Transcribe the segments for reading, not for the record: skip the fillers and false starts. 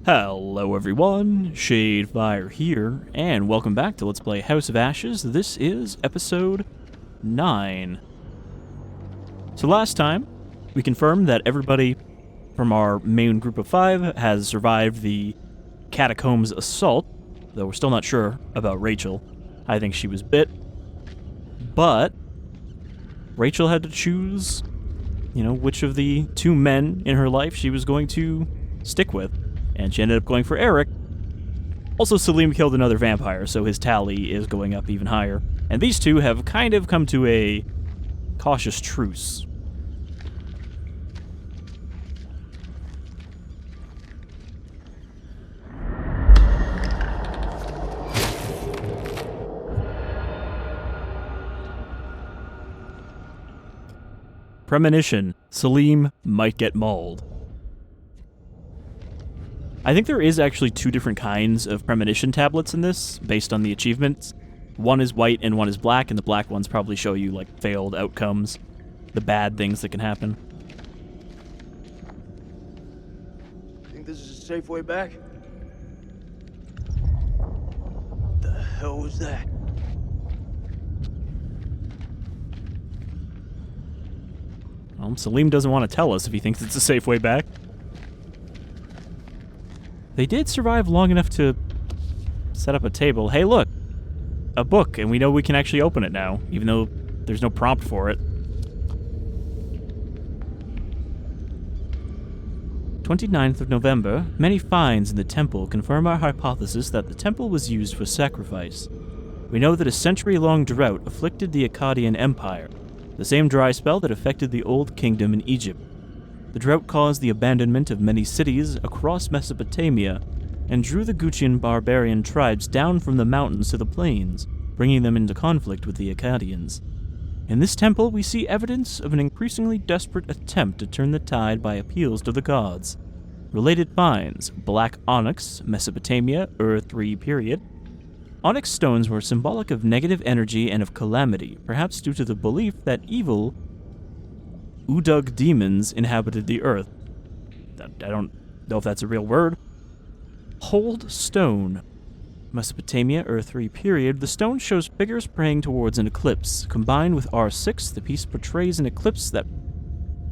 Hello everyone, Shadefyre here, and welcome back to Let's Play House of Ashes. This is episode 9. So last time, we confirmed that everybody from our main group of 5 has survived the catacombs assault, though we're still not sure about Rachel. I think she was bit, but Rachel had to choose, which of the two men in her life she was going to stick with. And she ended up going for Eric. Also, Salim killed another vampire, so his tally is going up even higher. And these two have kind of come to a cautious truce. Premonition. Salim might get mauled. I think there is actually two different kinds of premonition tablets in this, based on the achievements. One is white and one is black, and the black ones probably show you, failed outcomes. The bad things that can happen. Think this is a safe way back? The hell was that? Well, Salim doesn't want to tell us if he thinks it's a safe way back. They did survive long enough to set up a table. Hey, look! A book, and we know we can actually open it now, even though there's no prompt for it. 29th of November, many finds in the temple confirm our hypothesis that the temple was used for sacrifice. We know that a century-long drought afflicted the Accordion Empire, the same dry spell that affected the Old Kingdom in Egypt. The drought caused the abandonment of many cities across Mesopotamia and drew the Gargantuan barbarian tribes down from the mountains to the plains, bringing them into conflict with the Accordions. In this temple, we see evidence of an increasingly desperate attempt to turn the tide by appeals to the gods. Related finds: black onyx, Mesopotamia, Ur-3 period. Onyx stones were symbolic of negative energy and of calamity, perhaps due to the belief that evil Udug demons inhabited the earth. I don't know if that's a real word. Hold stone. Mesopotamia, Ur-3 period. The stone shows figures praying towards an eclipse. Combined with R6, the piece portrays an eclipse that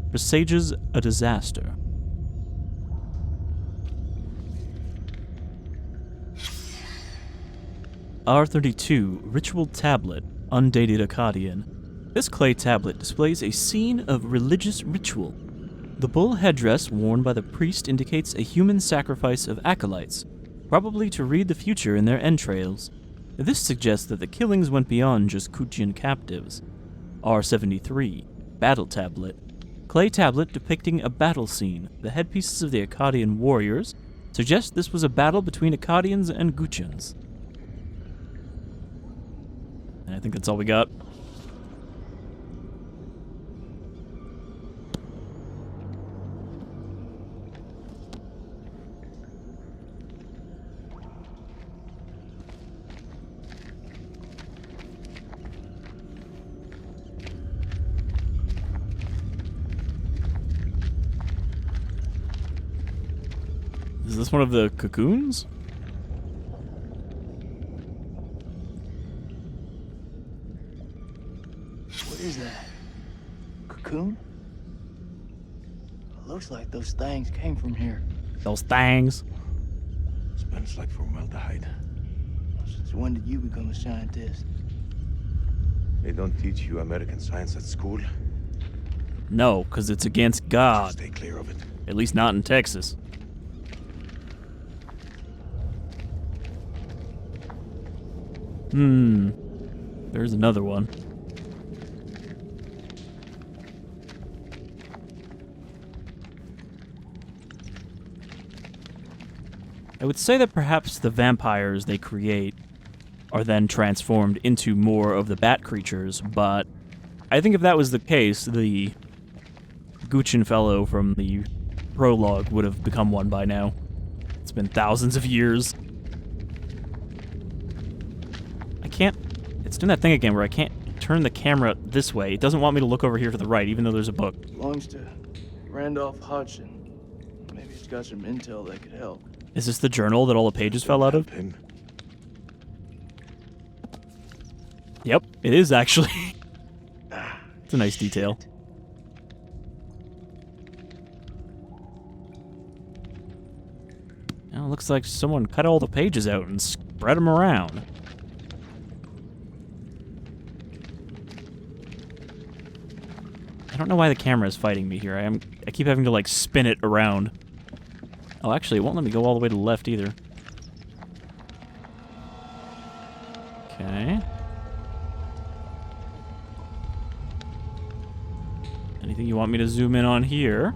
presages a disaster. R32, ritual tablet, undated Accordion. This clay tablet displays a scene of religious ritual. The bull headdress worn by the priest indicates a human sacrifice of acolytes, probably to read the future in their entrails. This suggests that the killings went beyond just Kuchian captives. R73, battle tablet. Clay tablet depicting a battle scene. The headpieces of the Accordion warriors suggest this was a battle between Accordions and Guchans. And I think that's all we got. Is this one of the cocoons? What is that? Cocoon? It looks like those things came from here. Those things. Smells like formaldehyde. Since when did you become a scientist? They don't teach you American science at school. No, because it's against God. Stay clear of it. At least not in Texas. There's another one. I would say that perhaps the vampires they create are then transformed into more of the bat creatures, but I think if that was the case, the Guchin fellow from the prologue would have become one by now. It's been thousands of years. It's doing that thing again where I can't turn the camera this way. It doesn't want me to look over here to the right, even though there's a book. Belongs to Randolph Hodgson. Maybe it's got some intel that could help. Is this the journal that all the pages fell out of? Pin. Yep, it is actually. It's a nice detail. Now it looks like someone cut all the pages out and spread them around. I don't know why the camera is fighting me here. I keep having to like spin it around. Oh, actually, it won't let me go all the way to the left either. Okay. Anything you want me to zoom in on here?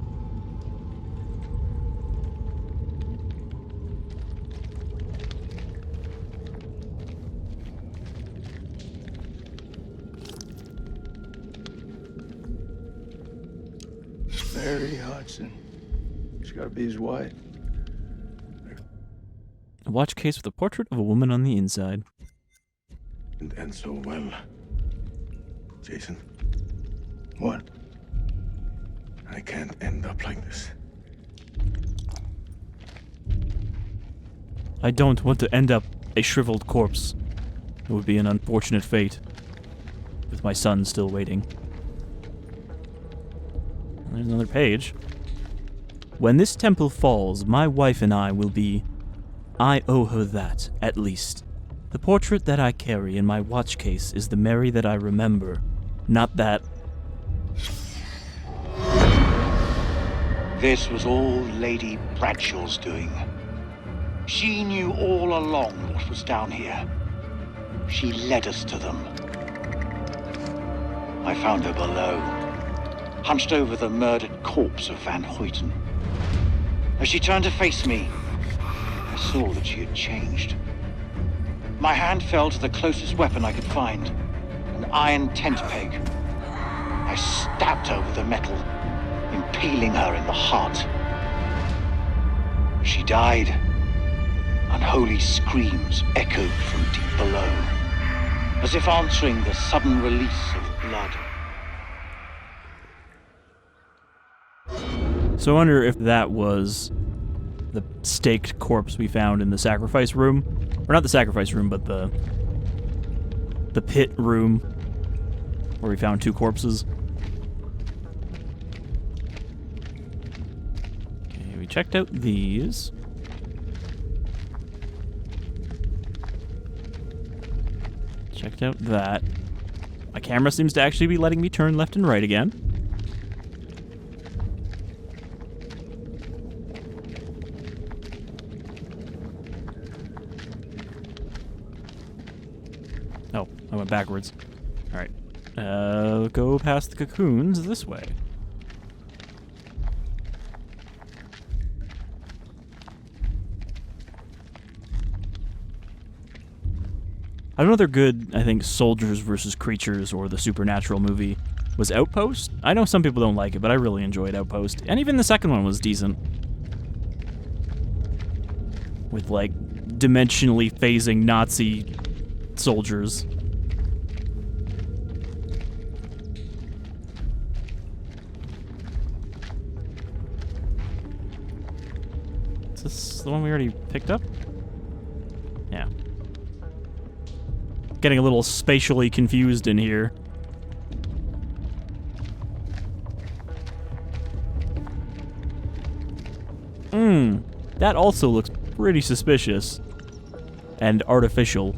Mary Hudson. She's gotta be his wife. A watch case with a portrait of a woman on the inside. And end so well. Jason, What? I can't end up like this. I don't want to end up a shriveled corpse. It would be an unfortunate fate. With my son still waiting. There's another page. When this temple falls, my wife and I will be... I owe her that, at least. The portrait that I carry in my watch case is the Mary that I remember, not that... This was all Lady Bradshaw's doing. She knew all along what was down here. She led us to them. I found her below, hunched over the murdered corpse of Van Hoyten. As she turned to face me, I saw that she had changed. My hand fell to the closest weapon I could find, an iron tent peg. I stabbed her with the metal, impaling her in the heart. She died. Unholy screams echoed from deep below, as if answering the sudden release of blood. So I wonder if that was the staked corpse we found in the sacrifice room. Or not the sacrifice room, but the pit room where we found 2 corpses. Okay, we checked out these. Checked out that. My camera seems to actually be letting me turn left and right again. Oh, I went backwards. Alright. Go past the cocoons this way. Another good, I think, soldiers versus creatures or the supernatural movie was Outpost. I know some people don't like it, but I really enjoyed Outpost. And even the second one was decent. With, like, dimensionally phasing Nazi soldiers. Is this the one we already picked up? Yeah. Getting a little spatially confused in here. That also looks pretty suspicious. And artificial.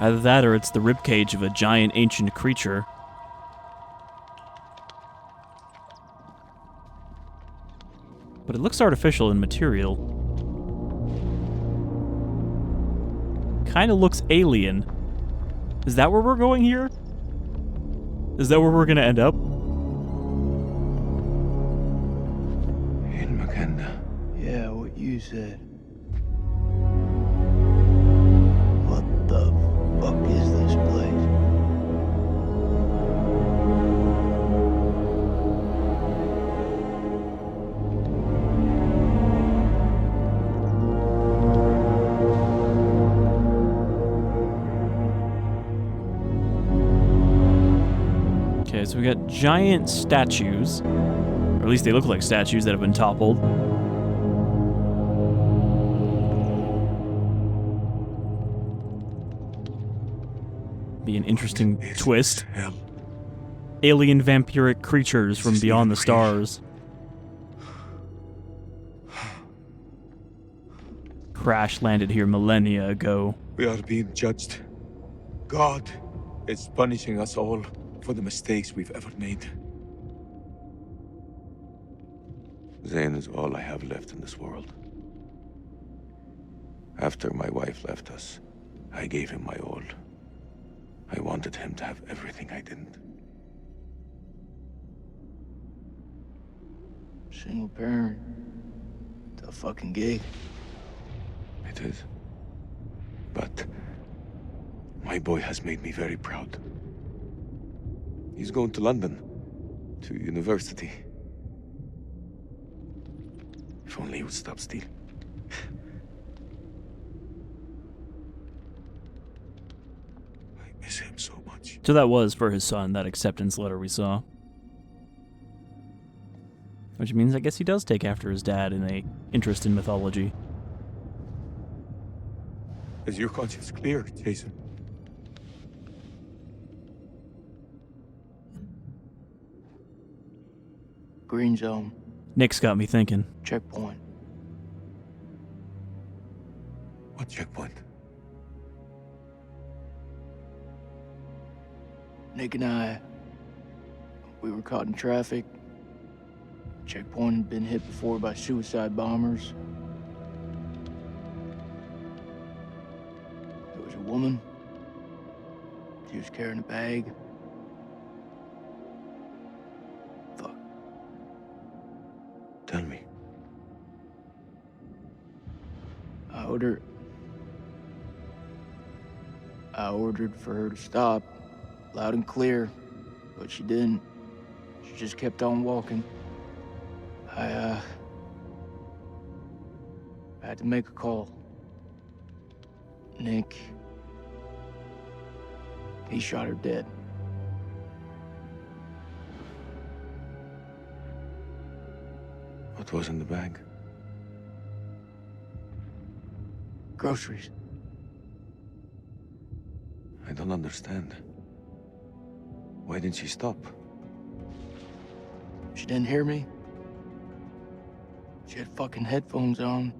Either that or it's the ribcage of a giant ancient creature. But it looks artificial in material. Kinda looks alien. Is that where we're going here? Is that where we're gonna end up? In Maganda. Yeah, what you said. What the fuck is this place? Okay, so we got giant statues. Or at least they look like statues that have been toppled. Be an interesting twist. Hell. Alien vampiric creatures from beyond the stars. Crash landed here millennia ago. We are being judged. God is punishing us all for the mistakes we've ever made. Zane is all I have left in this world. After my wife left us, I gave him my all. I wanted him to have everything I didn't. Single parent. Tough fucking gig. It is. But my boy has made me very proud. He's going to London, to university. If only he would stop stealing. I miss him so much. So that was for his son, that acceptance letter we saw. Which means I guess he does take after his dad in a interest in mythology. Is your conscience clear, Jason? Green zone. Nick's got me thinking. Checkpoint. What checkpoint? Nick and I, we were caught in traffic. Checkpoint had been hit before by suicide bombers. There was a woman. She was carrying a bag. Fuck. Tell me. I ordered for her to stop, loud and clear, but she didn't. She just kept on walking. I had to make a call. Nick, he shot her dead. What was in the bag? Groceries. I don't understand. Why didn't she stop? She didn't hear me. She had fucking headphones on.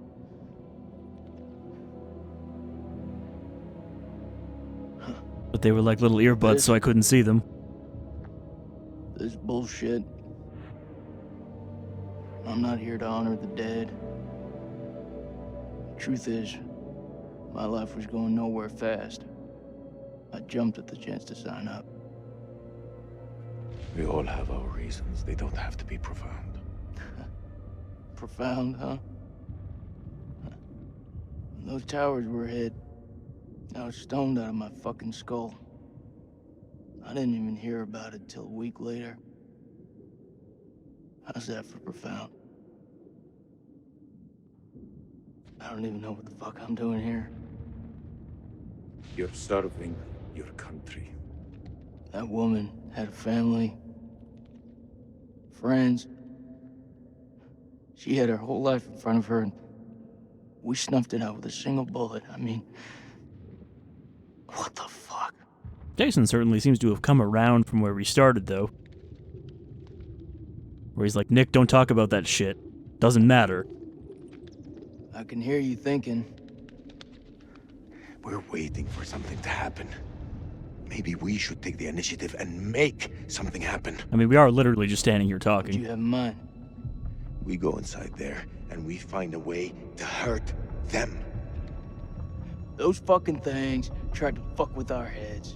But they were like little earbuds, so I couldn't see them. This bullshit. I'm not here to honor the dead. Truth is, my life was going nowhere fast. I jumped at the chance to sign up. We all have our reasons. They don't have to be profound. Profound, huh? When those towers were hit, I was stoned out of my fucking skull. I didn't even hear about it till a week later. How's that for profound? I don't even know what the fuck I'm doing here. You're serving your country. That woman had a family, friends. She had her whole life in front of her, and we snuffed it out with a single bullet. I mean, what the fuck? Jason certainly seems to have come around from where we started, though. Where he's like, Nick, don't talk about that shit. Doesn't matter. I can hear you thinking. We're waiting for something to happen. Maybe we should take the initiative and make something happen. I mean, we are literally just standing here What do you talking. have in mind? We go inside there and we find a way to hurt them. Those fucking things tried to fuck with our heads.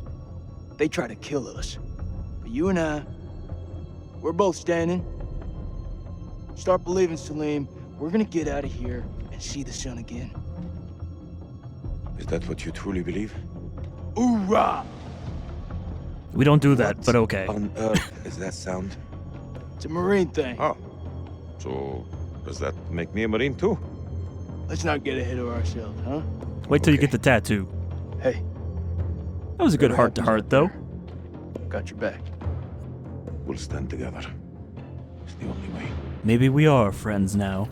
They tried to kill us. But you and I, we're both standing. Start believing, Salim. We're gonna get out of here and see the sun again. Is that what you truly believe? Hoorah! We don't do that, What but okay. on earth is that sound? It's a Marine thing. Oh. So, does that make me a Marine too? Let's not get ahead of ourselves, huh? Wait till you Okay. get the tattoo. Hey, That was a good whatever heart-to-heart, happens though. out there, got your back. We'll stand together. It's the only way. Maybe we are friends now.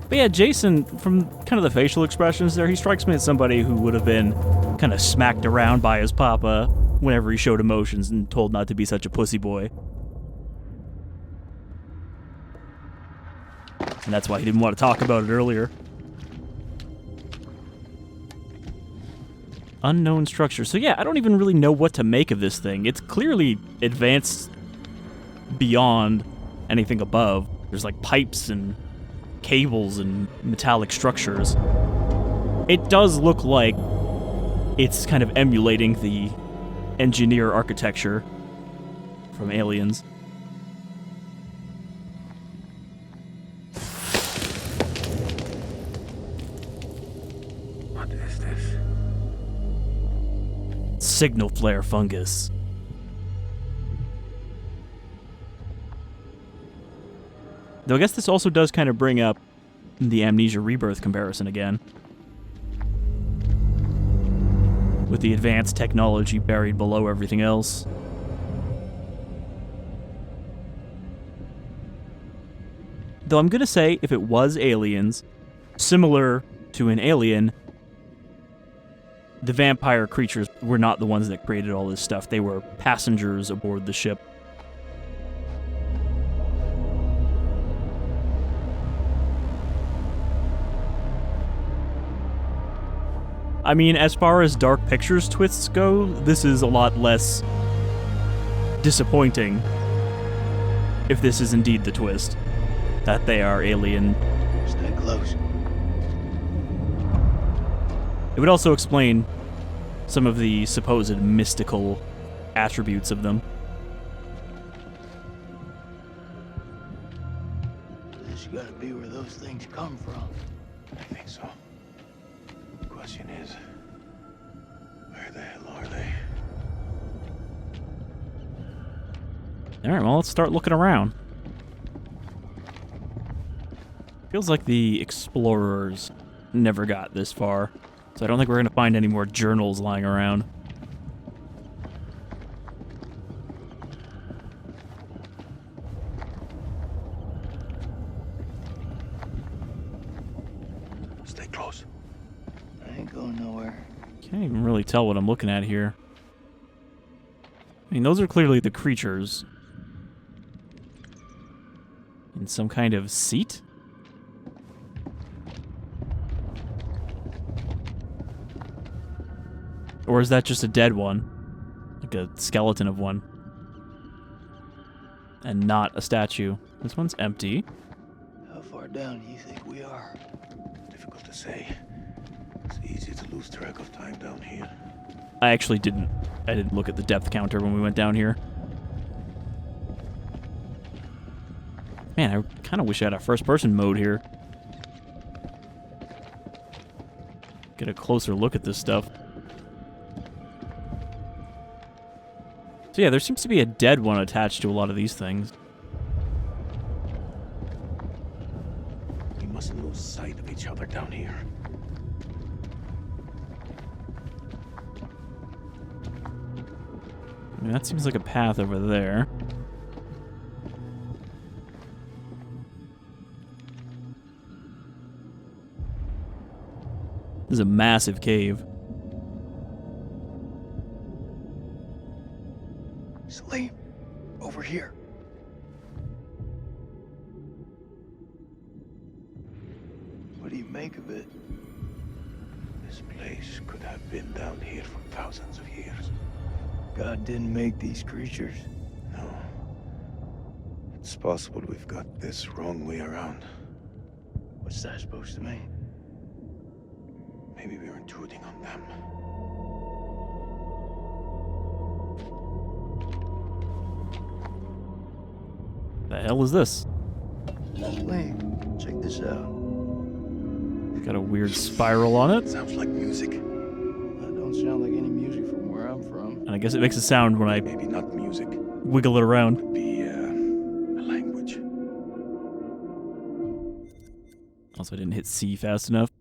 But yeah, Jason, from kind of the facial expressions there, he strikes me as somebody who would have been kind of smacked around by his papa whenever he showed emotions and told not to be such a pussy boy. And that's why he didn't want to talk about it earlier. Unknown structure. So yeah, I don't even really know what to make of this thing. It's clearly advanced beyond anything above. There's like pipes and cables and metallic structures. It does look like it's kind of emulating the engineer architecture from Aliens. What is this? Signal flare fungus. Though I guess this also does kind of bring up the Amnesia Rebirth comparison again. With the advanced technology buried below everything else. Though I'm gonna say, if it was aliens, similar to an Alien, the vampire creatures were not the ones that created all this stuff. They were passengers aboard the ship. I mean, as far as Dark Pictures twists go, this is a lot less disappointing if this is indeed the twist, that they are alien. Stay close. It would also explain some of the supposed mystical attributes of them. This gotta be where those things come from. I think so. The question is, where the hell are they? Alright, well, let's start looking around. Feels like the explorers never got this far, so I don't think we're going to find any more journals lying around. Stay close. I ain't going nowhere. Can't even really tell what I'm looking at here. I mean, those are clearly the creatures. In some kind of seat? Or is that just a dead one? Like a skeleton of one. And not a statue. This one's empty. How far down do you think we are? Difficult to say. It's easy to lose track of time down here. I actually didn't. I didn't look at the depth counter when we went down here. Man, I kind of wish I had a first-person mode here. Get a closer look at this stuff. So yeah, there seems to be a dead one attached to a lot of these things. We mustn't lose sight of each other down here. I mean, that seems like a path over there. This is a massive cave. Salim, over here. What do you make of it? This place could have been down here for thousands of years. God didn't make these creatures. No. It's possible we've got this wrong way around. What's that supposed to mean? Maybe we're intruding on them. The hell is this? Salim, check this out. Got a weird spiral on it. Sounds like music. That don't sound like any music from where I'm from. And I guess it makes a sound when I Maybe not music. wiggle it around. Could be a language. Also, I didn't hit C fast enough.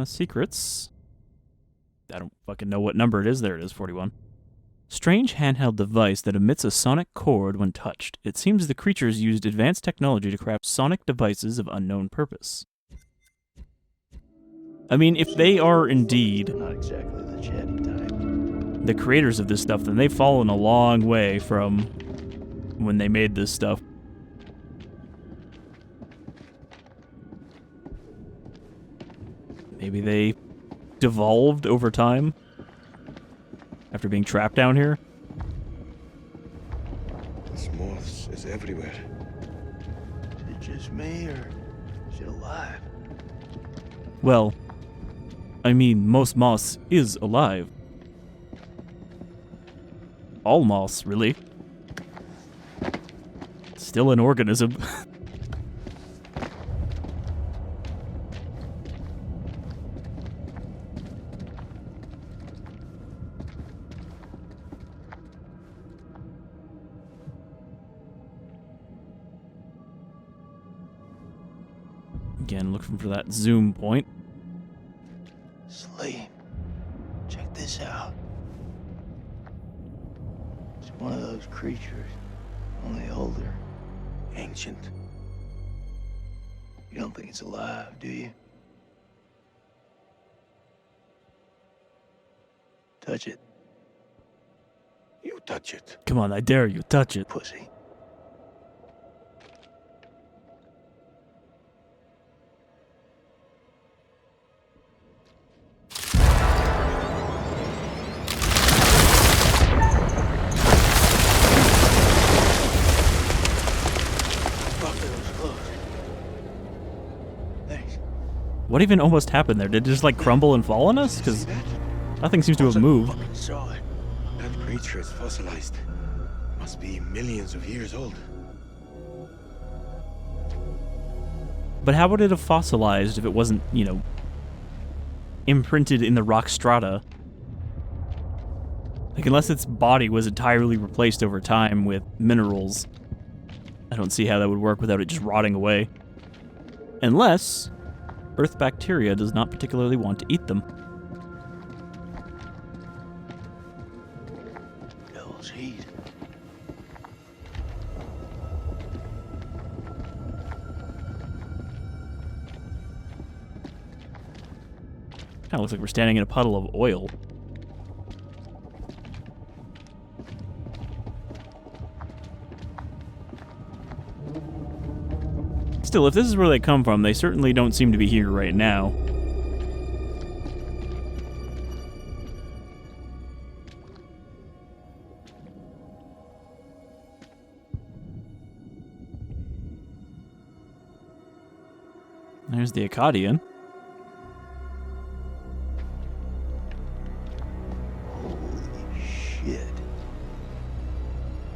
Secrets. I don't fucking know what number it is. There it is, 41. Strange handheld device that emits a sonic chord when touched. It seems the creatures used advanced technology to craft sonic devices of unknown purpose. I mean, if they are indeed Not exactly the chatty type. the creators of this stuff, then they've fallen a long way from when they made this stuff. Maybe they devolved over time after being trapped down here. This moss is everywhere. Is it just me, or is it alive? Well, I mean, most moss is alive. All moss, really. Still an organism. Again, looking for that zoom point. Salim, check this out. It's one of those creatures, only older. Ancient. You don't think it's alive, do you? Touch it, You touch it. Come on, I dare you, touch it. pussy. Fuck, that was close. Thanks. What even almost happened there? Did it just like crumble and fall on us? Because See that? nothing seems to have moved. Fucking saw it. That creature is fossilized. Must be millions of years old. But how would it have fossilized if it wasn't, you know, imprinted in the rock strata? Like, unless its body was entirely replaced over time with minerals, I don't see how that would work without it just rotting away. Unless Earth bacteria does not particularly want to eat them. Devil's heat. Kind of looks like we're standing in a puddle of oil. Still, if this is where they come from, they certainly don't seem to be here right now. There's the Accordion. Holy shit.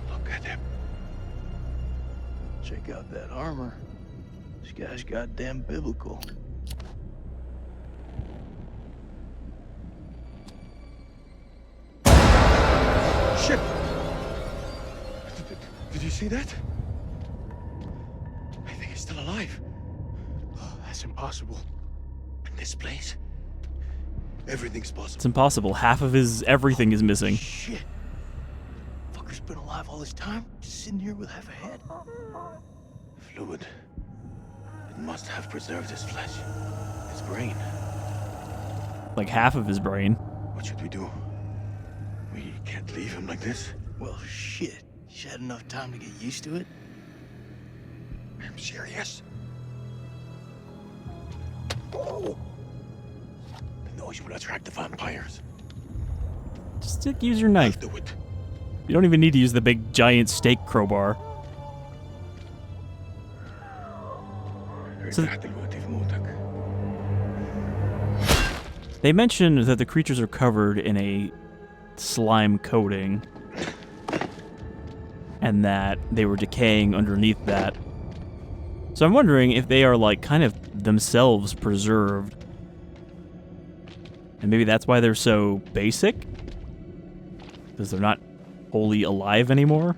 Look at him. Check out that armor. This guy's goddamn biblical. Shit! Did you see that? I think he's still alive. Oh, that's impossible. In this place, everything's possible. It's impossible. Half of his everything is missing. Shit. Fucker's been alive all this time, just sitting here with half a head. Fluid. It must have preserved his flesh. His brain. Like half of his brain. What should we do? We can't leave him like this. Well, shit. He's had enough time to get used to it. I'm serious. Oh! The noise will attract the vampires. Just use your knife. I'll do it. You don't even need to use the big giant steak crowbar. So- They mentioned that the creatures are covered in a slime coating and that they were decaying underneath that. So I'm wondering if they are like kind of themselves preserved. And maybe that's why they're so basic? Because they're not wholly alive anymore?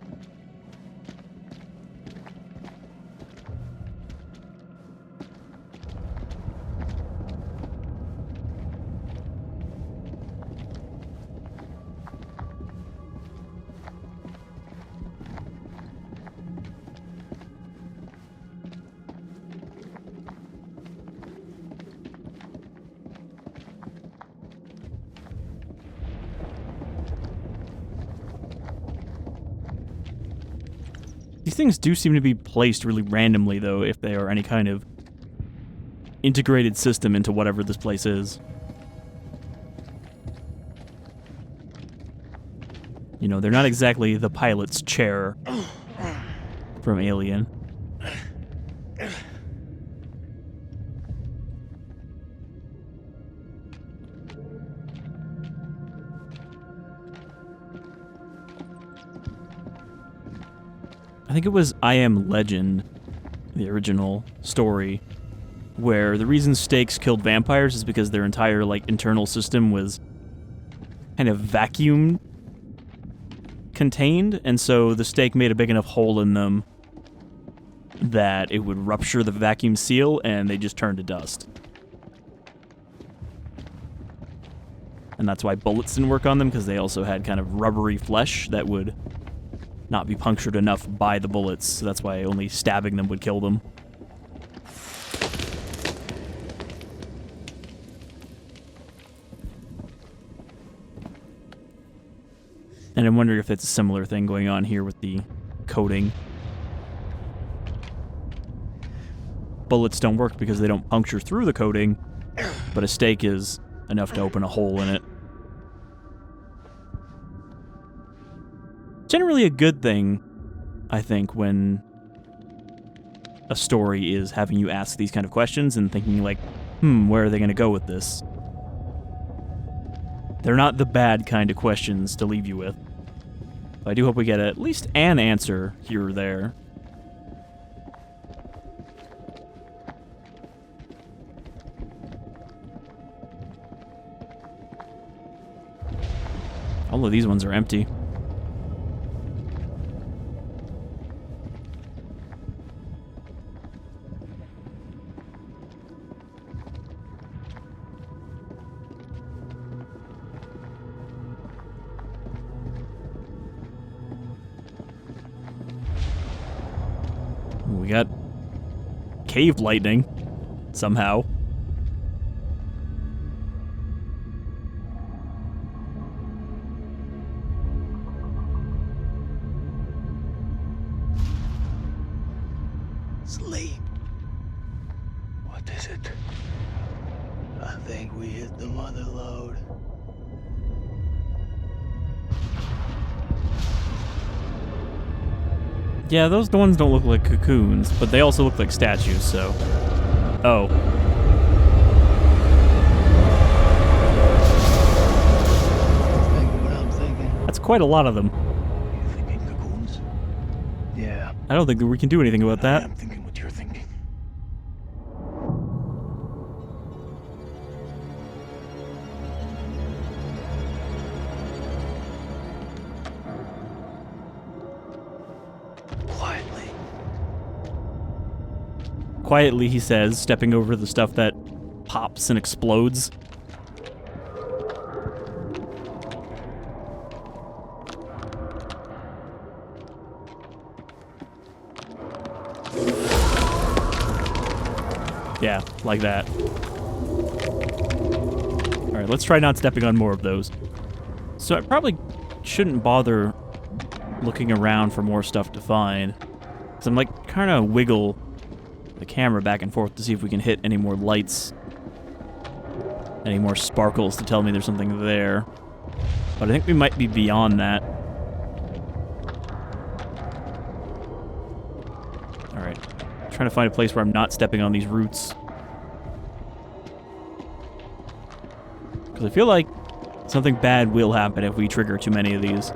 These things do seem to be placed really randomly, though, if they are any kind of integrated system into whatever this place is. You know, they're not exactly the pilot's chair from Alien. I think it was I Am Legend, the original story, where the reason stakes killed vampires is because their entire, like, internal system was kind of vacuum contained, and so the stake made a big enough hole in them that it would rupture the vacuum seal, and they just turned to dust. And that's why bullets didn't work on them, because they also had kind of rubbery flesh that would not be punctured enough by the bullets, so that's why only stabbing them would kill them. And I'm wondering if it's a similar thing going on here with the coating. Bullets don't work because they don't puncture through the coating, but a stake is enough to open a hole in it. Generally a good thing, I think, when a story is having you ask these kind of questions and thinking like, where are they going to go with this? They're not the bad kind of questions to leave you with. I do hope we get at least an answer here or there. All of these ones are empty. We got cave lightning, somehow. Sleep. What is it? I think we hit the mother lode. Yeah, those ones don't look like cocoons, but they also look like statues, so... Oh. Thinking what I'm thinking. That's quite a lot of them. You thinking cocoons? Yeah. I don't think that we can do anything about that. I'm thinking what you're thinking. Quietly. Quietly, he says, stepping over the stuff that pops and explodes. Yeah, like that. Alright, let's try not stepping on more of those. So I probably shouldn't bother looking around for more stuff to find. Because I'm like, kind of wiggle the camera back and forth to see if we can hit any more lights. Any more sparkles to tell me there's something there. But I think we might be beyond that. Alright. Trying to find a place where I'm not stepping on these roots. Because I feel like something bad will happen if we trigger too many of these.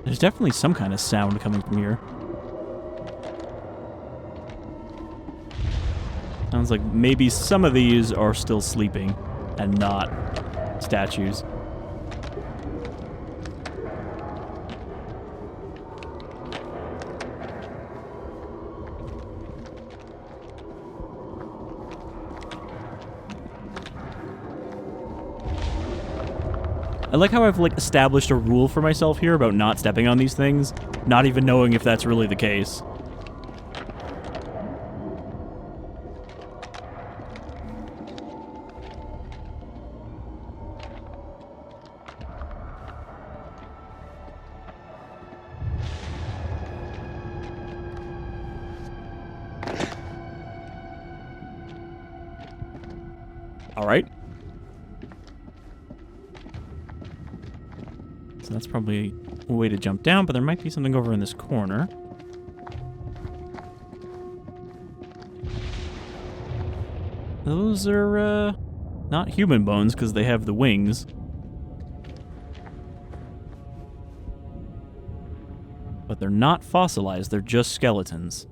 There's definitely some kind of sound coming from here. Sounds like maybe some of these are still sleeping and not statues. I like how I've, like, established a rule for myself here about not stepping on these things, not even knowing if that's really the case. Alright. So that's probably a way to jump down, but there might be something over in this corner. Those are, not human bones, because they have the wings. But they're not fossilized, they're just skeletons.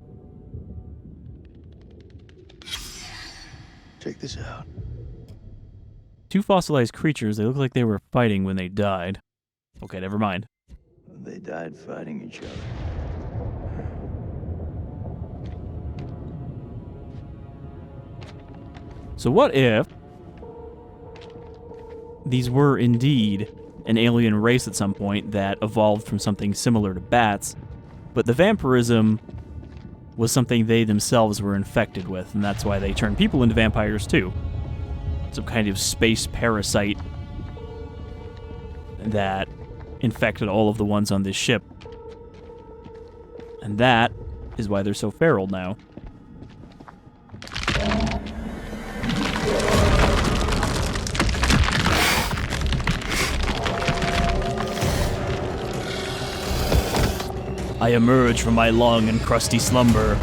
Check this out. Two fossilized creatures, they look like they were fighting when they died. Okay, never mind. They died fighting each other. So what if these were indeed an alien race at some point that evolved from something similar to bats, but the vampirism was something they themselves were infected with, and that's why they turned people into vampires too. Some kind of space parasite that infected all of the ones on this ship. And that is why they're so feral now. I emerge from my long and crusty slumber.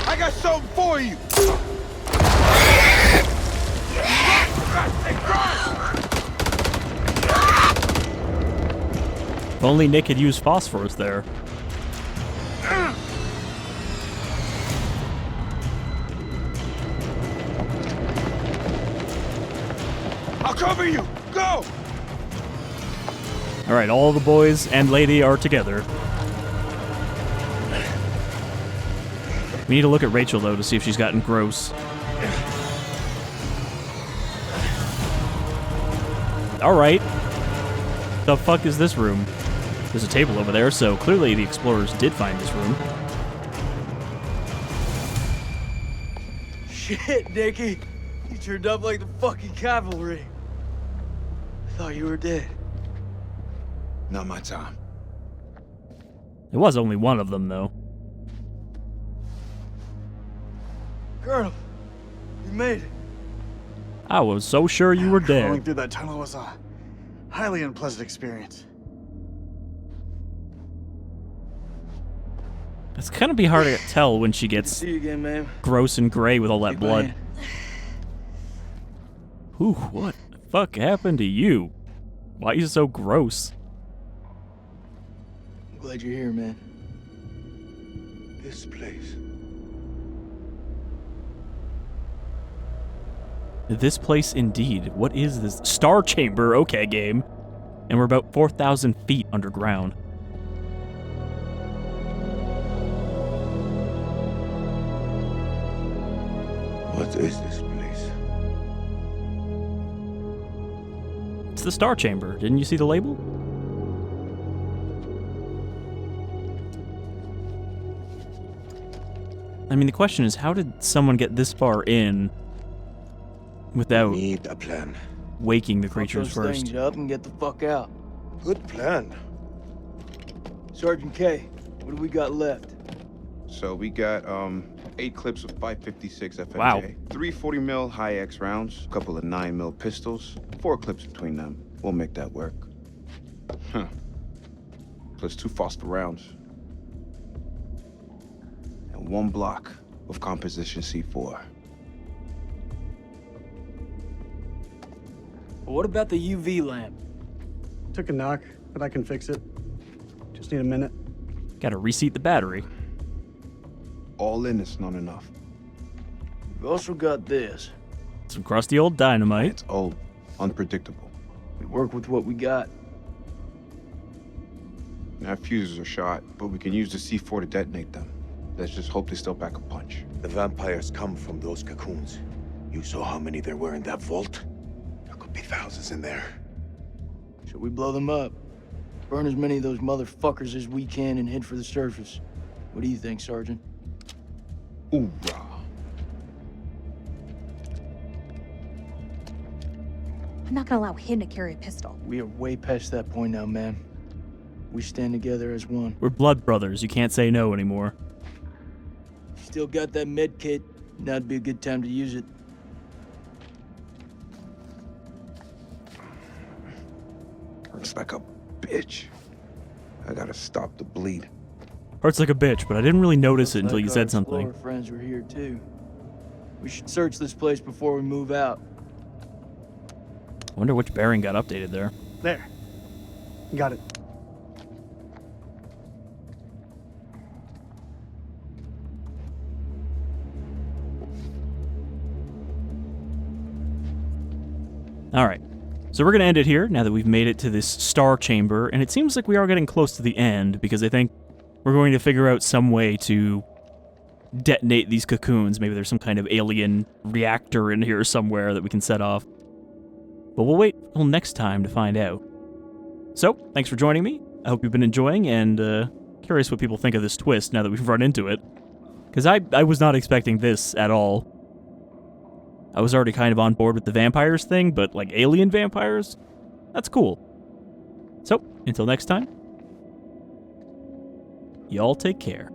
I got something for you! If only Nick had used phosphorus there. I'll cover you! Go! Alright, all the boys and lady are together. We need to look at Rachel, though, to see if she's gotten gross. Alright. The fuck is this room? There's a table over there, so clearly the explorers did find this room. Shit, Dickie. You turned up like the fucking cavalry. I thought you were dead. Not my time. There was only one of them, though. Colonel, you made it. I was so sure you were Going dead. through that tunnel was a highly unpleasant experience. It's gonna be hard to tell when she gets See you again, man. gross and gray with all that Keep blood. playing. Whew, what the fuck happened to you? Why are you so gross? I'm glad you're here, man. This place. This place indeed. What is this? Star Chamber, okay, game. And we're about 4,000 feet underground. What is this place? It's the Star Chamber. Didn't you see the label? I mean, the question is, how did someone get this far in without Need a plan. waking the Fuck creatures those first? things up and get the fuck out. Good plan. Sergeant K, what do we got left? So we got 8 clips of 556 FMJ, Wow. 3 40 mil high X rounds, a couple of 9 mil pistols, 4 clips between them. We'll make that work. Huh. Plus 2 phosphor rounds. And 1 block of composition C4. What about the UV lamp? Took a knock, but I can fix it. Just need a minute. Gotta reseat the battery. All in is not enough. We've also got this. Some crusty old dynamite. It's old, unpredictable. We work with what we got. Our fuses are shot, but we can use the C4 to detonate them. Let's just hope they still pack a punch. The vampires come from those cocoons. You saw how many there were in that vault? There could be thousands in there. Should we blow them up? Burn as many of those motherfuckers as we can and head for the surface. What do you think, Sergeant? Hoorah. I'm not gonna allow him to carry a pistol. We are way past that point now, man. We stand together as one. We're blood brothers. You can't say no anymore. Still got that med kit. Now'd be a good time to use it. Hurts like a bitch. I gotta stop the bleed. Hurts like a bitch, but I didn't really notice it until you Like said our something. explorer friends were here too. We should search this place before we move out. I wonder which bearing got updated there. There. Got it. Alright, so we're going to end it here now that we've made it to this star chamber, and it seems like we are getting close to the end, because I think we're going to figure out some way to detonate these cocoons. Maybe there's some kind of alien reactor in here somewhere that we can set off. But we'll wait till next time to find out. So, thanks for joining me. I hope you've been enjoying, and curious what people think of this twist now that we've run into it. Because I was not expecting this at all. I was already kind of on board with the vampires thing, but like alien vampires? That's cool. So, until next time, y'all take care.